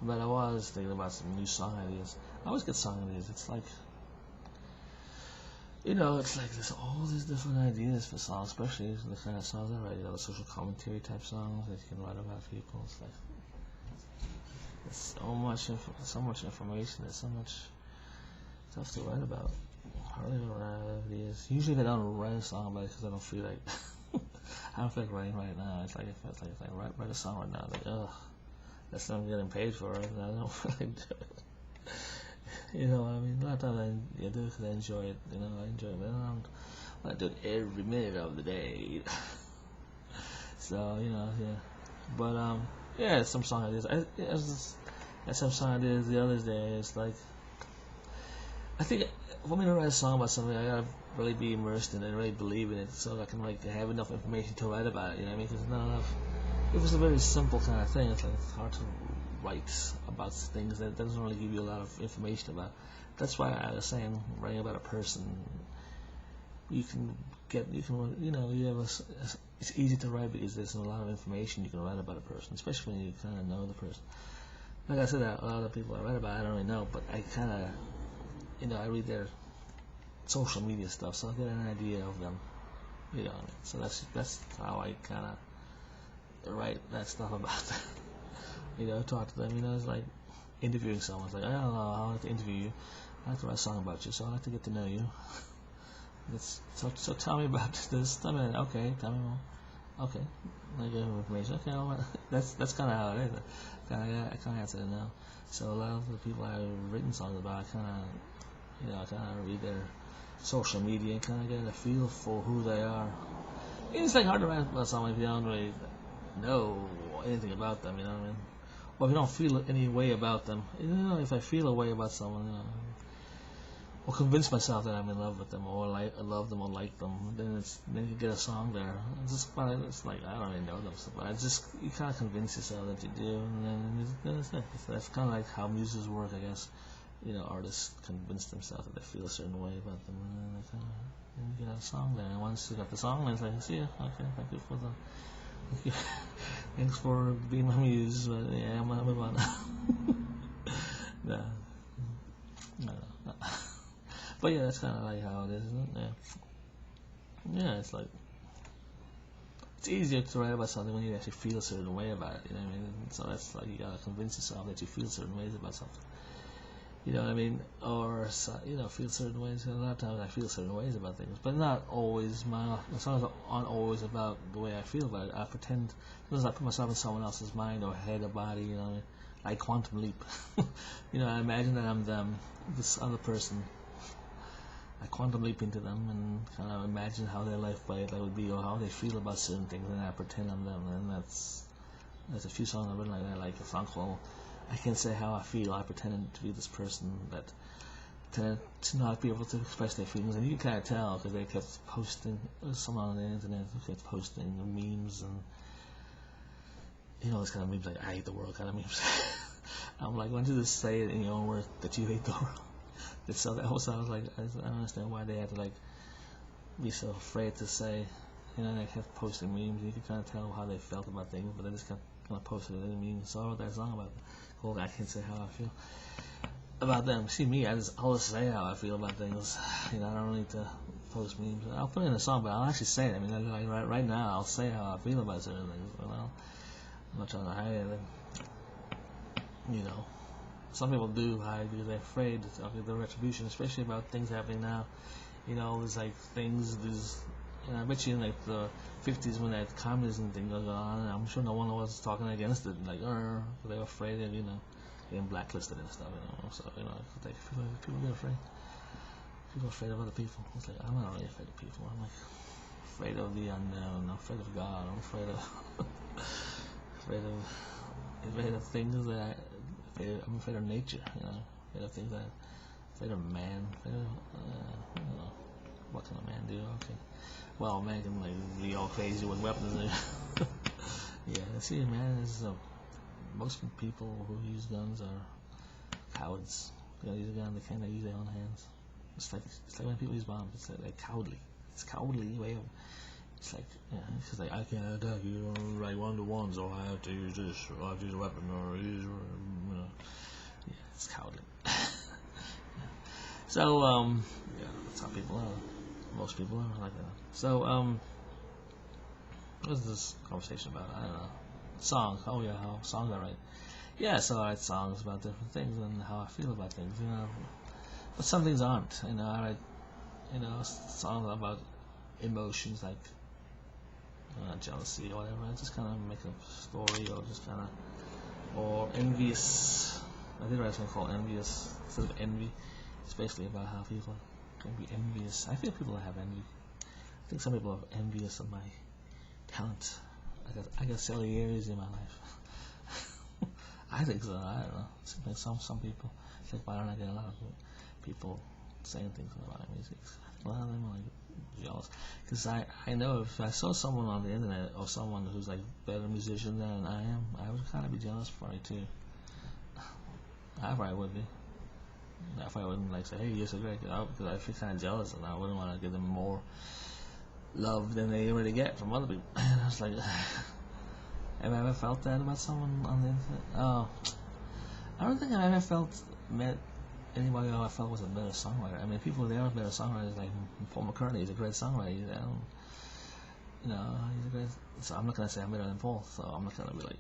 But I was thinking about some new song ideas. I always get song ideas. It's like, it's like there's all these different ideas for songs, especially the kind of songs I write, the social commentary type songs that you can write about people. It's like, there's so much information, there's so much stuff to write about. I really don't run out of ideas. Usually if I don't write a song about it because I don't feel like, I don't feel like writing right now. It's like, if I write a song right now, like, ugh, that's what I'm getting paid for, and I don't really do it. You know what I mean? A lot of times I do it because I enjoy it. I enjoy it, but I do it every minute of the day. So yeah. But yeah, some song ideas. Some song ideas the other day. It's like, I think for me to write a song about something, I gotta really be immersed in it, and really believe in it, so I can have enough information to write about it. You know what I mean? Because not enough. It was a very simple kind of thing. It's like it's hard to write about things that doesn't really give you a lot of information about. That's why I was saying writing about a person. You have it's easy to write because there's a lot of information you can write about a person, especially when you kind of know the person. Like I said, a lot of people I write about, I don't really know, but I kind of, I read their social media stuff, so I get an idea of them. So that's how I kind of write that stuff about them. Talk to them. It's like interviewing someone. It's like, I don't know, I like to interview you. I like to write a song about you, so I like to get to know you. So tell me about this. Tell me, okay, tell me more. Okay, I give them information. Okay, that's kind of how it is. I kind of have to know. So a lot of the people I've written songs about, I kind of read their social media and kind of get a feel for who they are. It's like hard to write about someone if you don't really know anything about them. You know what I mean? Or if you don't feel any way about them. If I feel a way about someone, or convince myself that I'm in love with them, or I love them, or like them, then you get a song there. It's like I don't really know them, but you kind of convince yourself that you do, and then it's it. That's kind of like how muses work, I guess. Artists convince themselves that they feel a certain way about them, and then you get a song there. And once you got the song, it's like, see ya, okay, thank you. Thanks for being my muse, but yeah, I'm gonna move on. No. But yeah, that's kind of like how it is, isn't it? Yeah, it's like, it's easier to write about something when you actually feel a certain way about it, you know what I mean? So that's like, you gotta convince yourself that you feel certain ways about something. You know what I mean? Or, feel certain ways. A lot of times I feel certain ways about things, but not always. My songs aren't always about the way I feel about it. I pretend, sometimes I put myself in someone else's mind or head or body, like quantum leap. I imagine that I'm them, this other person. I quantum leap into them and kind of imagine how their life would be, or how they feel about certain things, and I pretend I'm them. And there's a few songs I've written like that, like a song called I Can't Say How I Feel. I pretended to be this person that tended to not be able to express their feelings, and you can kind of tell because they kept posting, someone on the internet who kept posting memes and those kind of memes, like I hate the world kind of memes. I'm like, why don't you just say it in your own words that you hate the world? So that also I was like, I don't understand why they had to be so afraid to say, they kept posting memes. You could kind of tell how they felt about things, but they just kept kind of posting it in memes. So I wrote that song about called I Can't Say How I Feel about them. See me, I'll just say how I feel about things. I don't need to post memes. I'll put it in a song, but I'll actually say it. I mean, like right now, I'll say how I feel about certain things. But I'm not trying to hide anything. Some people do hide because they're afraid of the retribution, especially about things happening now. There's like things, I bet you in like the 50s when that communism thing goes on, I'm sure no one was talking against it, like, they were afraid of, getting blacklisted and stuff, so, like, people get afraid. People are afraid of other people. It's like, I'm not really afraid of people. I'm like, afraid of the unknown. I'm afraid of God. I'm afraid of, afraid of things that I'm afraid of nature, afraid of things afraid of man, what can a man do? Okay. Well, man can be all crazy with weapons. Yeah, see, man, most people who use guns are cowards. Use a gun, they can't use their own hands. It's like when people use bombs. It's like cowardly. It's a cowardly way of. It's like, it's like, I can't attack you like 1-to-1, so I have to use this, or I have to use a weapon, or use, It's cowardly. So, yeah, that's how people are. Most people are like that. So, what is this conversation about? I don't know. Songs. Oh yeah, how songs I write. Yeah, so I write songs about different things and how I feel about things, But some things aren't. I write, songs about emotions like jealousy or whatever. I just kind of make a story or just kind of, or envious. I did write a song called Envious instead of envy. It's basically about how people can be envious. I feel people have envy. I think some people are envious of my talent. I got silly areas in my life. I think so. I don't know. Like some people. It's like why don't I get a lot of people saying things about my music? A lot of them are like jealous because I know if I saw someone on the internet or someone who's like better musician than I am, I would kind of be jealous probably too. I probably would be. I probably wouldn't like say, hey, you're so great, because I feel kind of jealous and I wouldn't want to give them more love than they already get from other people. And I was like, have I ever felt that about someone on the internet? Oh, I don't think I ever met anybody who I felt was a better songwriter. I mean, people there are better songwriters, like Paul McCartney. He's a great songwriter. He's a great. So I'm not gonna say I'm better than Paul. So I'm not gonna be like,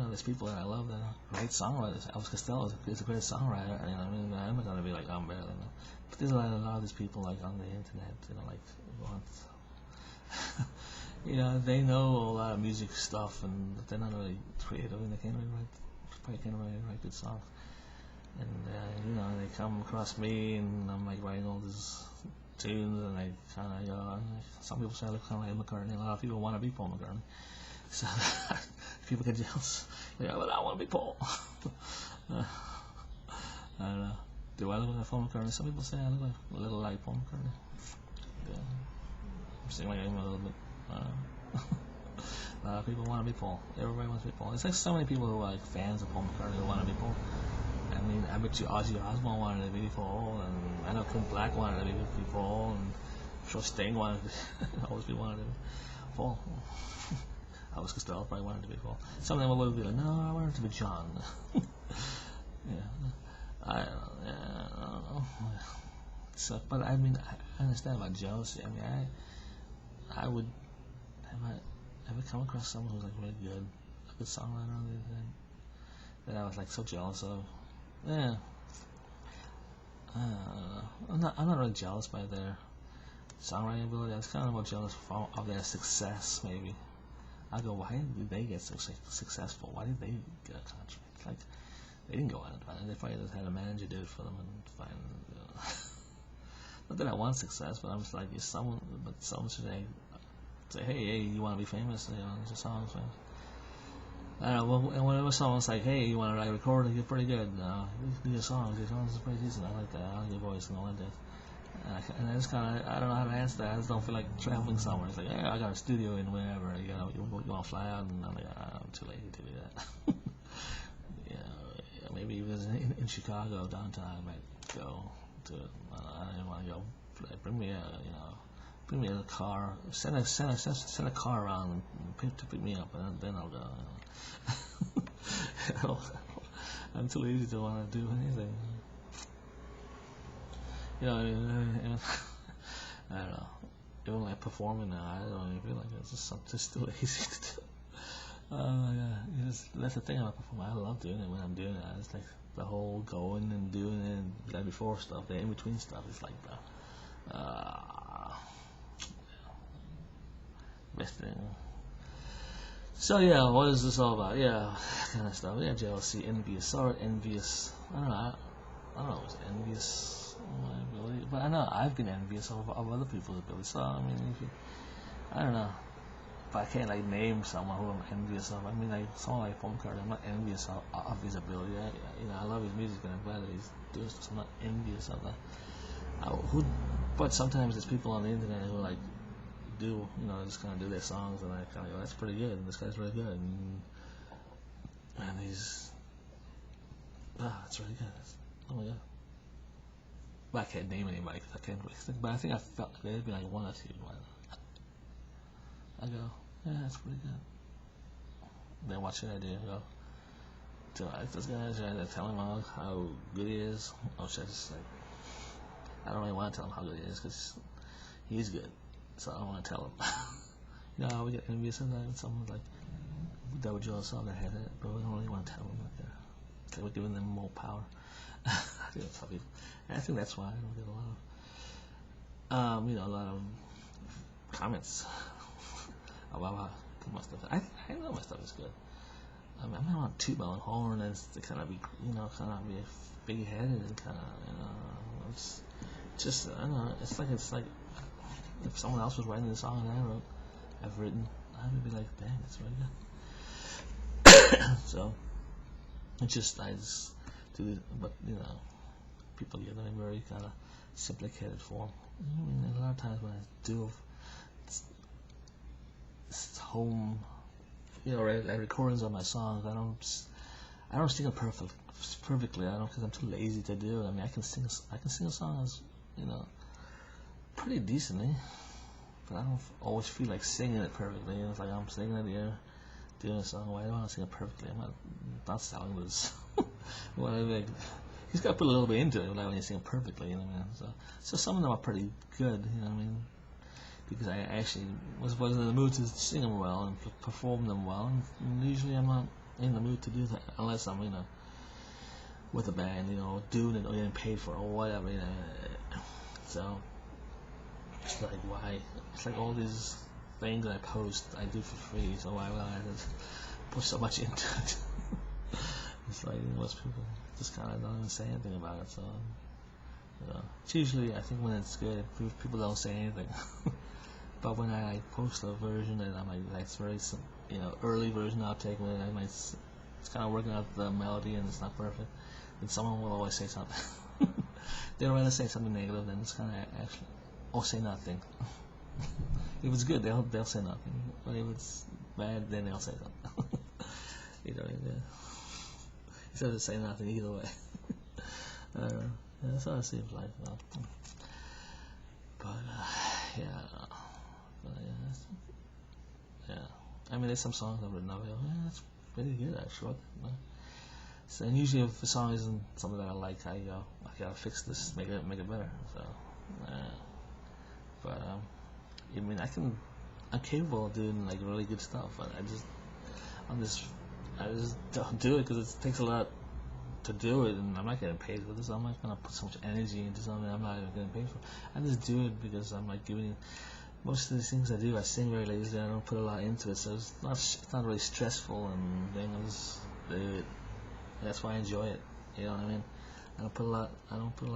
there's people that I love that are great songwriters. Elvis Costello is a great songwriter. I'm not gonna be like I'm better than him. But there's a lot of these people like on the internet, like want. They know a lot of music stuff, and they're not really creative, and they probably can't really write good songs. And they come across me, and I'm like writing all these tunes, and I kind of, some people say I look kind of like McCartney. A lot of people want to be Paul McCartney, so people get jealous. But I want to be Paul. I don't know. Do I look like Paul McCartney? Some people say I look like a little like Paul McCartney. Yeah. I'm saying like him a little bit. A lot of people want to be Paul. Everybody wants to be Paul. It's like so many people who are like fans of Paul McCartney who want to be Paul. I mean, I bet you Ozzy Osbourne wanted to be Paul, and I know Clint Black wanted to be Paul, and I'm sure Sting wanted to always wanted to be Paul. Elvis Costello probably wanted to be Paul. Some of them would be like, no, I wanted to be John. I don't know. So, but I mean, I understand about jealousy. I mean, I would have I ever come across someone who's like really good, a good songwriter that I was like so jealous of. Yeah. I'm not really jealous by their songwriting ability. I was kind of more jealous of their success, maybe. I go, why did they get so successful? Why did they get a contract? Like, they didn't go out and find it. They probably just had a manager do it for them and find. Not that I want success, but I'm just like, someone should say, hey, you want to be famous? It's a song famous. I don't know, and whenever someone's like, hey, you want to write a recording, you're pretty good. Your songs are pretty decent. I like that. I like your voice and all like that. And I just kind of, I don't know how to answer that. I just don't feel like traveling somewhere. It's like, hey, I got a studio in wherever. You want to fly out? And I'm like, I'm too lazy to do that. Maybe if it was in Chicago downtown, I might go to it. I don't want to go. Bring me a car. Send a car around to pick me up, and then I'll go. I'm too lazy to want to do anything. I don't know. Even like performing now, I don't even feel like it. It's just too lazy to do. Oh my god, that's the thing about performing. I love doing it when I'm doing it. It's like the whole going and doing it, and that before stuff, the in between stuff. It's like the best thing. So yeah, what is this all about? Yeah, kind of stuff. Yeah, jealousy, envious, envious. I don't know. I don't know. Was envious of my ability? But I know I've been envious of other people's ability. So I mean, I don't know. If I can't like name someone who I'm envious of, I mean like someone like Paul McCartney, I'm not envious of his ability. I love his music and I'm glad that he's doing stuff. I'm not envious of that. But sometimes there's people on the internet who like do, just kind of do their songs, and I kind of go, that's pretty good, and this guy's really good, and he's, that's really good. Oh my god. But I can't name anybody because I can't really think. But I think I felt like there'd be like one or two. I go, yeah, that's pretty good. Then what should I do? I go, to like this guy, trying to tell him how good he is. Or should I just like, I don't really want to tell him how good he is because he's good, so I don't want to tell him. You know how we get envious sometimes. Someone's like, that would draw us on their head, but we don't really want to tell them like that. Like we're giving them more power. I think that's how people. And I think that's why I don't get a lot of comments about my stuff. I know my stuff is good. I mean, I'm not on toot my own horn and to kind of be, kind of be big-headed and kind of, it's just, I don't know. It's like if someone else was writing the song that I've written, I would be like, dang, that's really good. So it's just I just do it, but people get in a very kind of simplified form. I mean, a lot of times when I do home, like recordings of my songs, I don't sing it perfectly. I don't, because I'm too lazy to do it. I mean, I can sing a song as pretty decently, but I don't always feel like singing it perfectly. It's like I'm singing it here, doing a song. Why do I want to sing it perfectly? I'm not selling this. What I mean, he's got to put a little bit into it, like when you sing it perfectly. So some of them are pretty good. I mean, because I actually was in the mood to sing them well and perform them well. And usually I'm not in the mood to do that unless I'm with a band, doing it or getting paid for it or whatever. So it's like why? It's like all these things that I post, I do for free. So why would I just put so much into it? It's like most people just kind of don't even say anything about it. So it's usually, I think when it's good, people don't say anything. But when I post a version and I'm like it's very early version outtake, when it's kind of working out the melody and it's not perfect, then someone will always say something. They'd rather say something negative than it's kind of actually, or say nothing. If it's good, they'll say nothing. But if it's bad, then they'll say something. Instead of saying nothing either way. That's how it seems like. But I mean, there's some songs I've written. That's pretty good actually. So, and usually if the song isn't something that I like, I gotta fix this, make it better. So, but I mean, I'm capable of doing like really good stuff, but I just don't do it because it takes a lot to do it, and I'm not getting paid for this. I'm not gonna put so much energy into something I'm not even getting paid for. I just do it because I'm like giving. Most of the things I do, I sing very lazily. I don't put a lot into it, so it's not really stressful and then I just do it. That's why I enjoy it. You know what I mean? I don't put a lot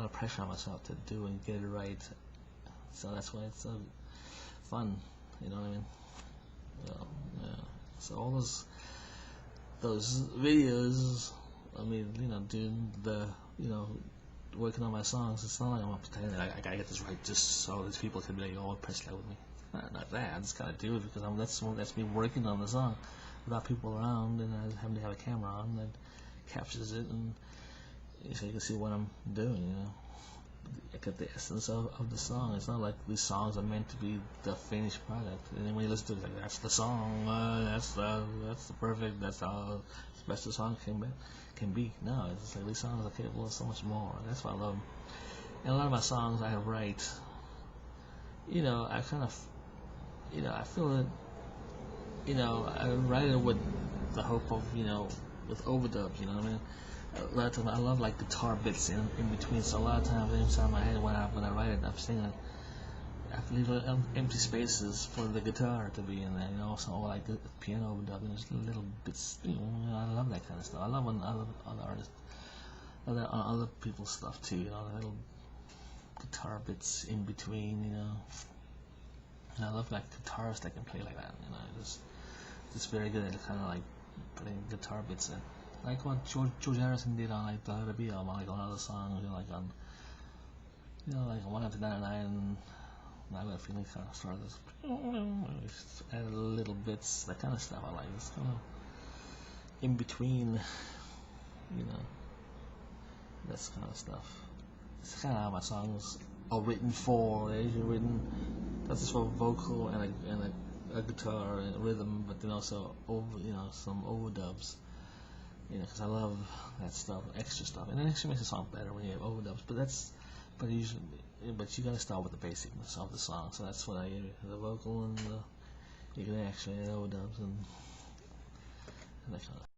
of pressure on myself to do and get it right. So that's why it's so fun. You know what I mean? So all those videos, I mean, doing the, working on my songs, it's not like I'm pretending that I gotta get this right just so these people can be like, oh, impressed with me. Not that. I just gotta do it because that's me working on the song without people around, and I having to have a camera on that captures it, and so you can see what I'm doing. I get the essence of the song. It's not like these songs are meant to be the finished product. And then when you listen to it, like that's the song. That's the perfect. That's how the best the song can be. No, it's just like these songs are capable of so much more. That's why I love them. And a lot of my songs I write, I kind of, I feel that, I write it with the hope of, with overdubs. You know what I mean? A lot of times I love like guitar bits in between. So a lot of times inside my head when I write it, I'm singing. I have to leave empty spaces for the guitar to be in there. So like the piano overdubbing, just little bits. I love that kind of stuff. I love when other artists, other people's stuff too. The little guitar bits in between. And I love like guitarists that can play like that. It's very good at kind of like putting guitar bits in. Like what George Harrison did on like the Let It Be album, like on other songs, like on, like 1 After 99. I got a feeling kind of started this, add little bits, that kind of stuff. I like it's kind of in between, that's kind of stuff. It's kind of how my songs are written for. They're usually written. That's just for vocal and a guitar and rhythm, but then also some overdubs. You know, because I love that stuff, extra stuff, and it actually makes a song better when you have overdubs. But usually, but you gotta start with the basicness of the song. So that's what I hear: the vocal and you can actually add overdubs and that kind of.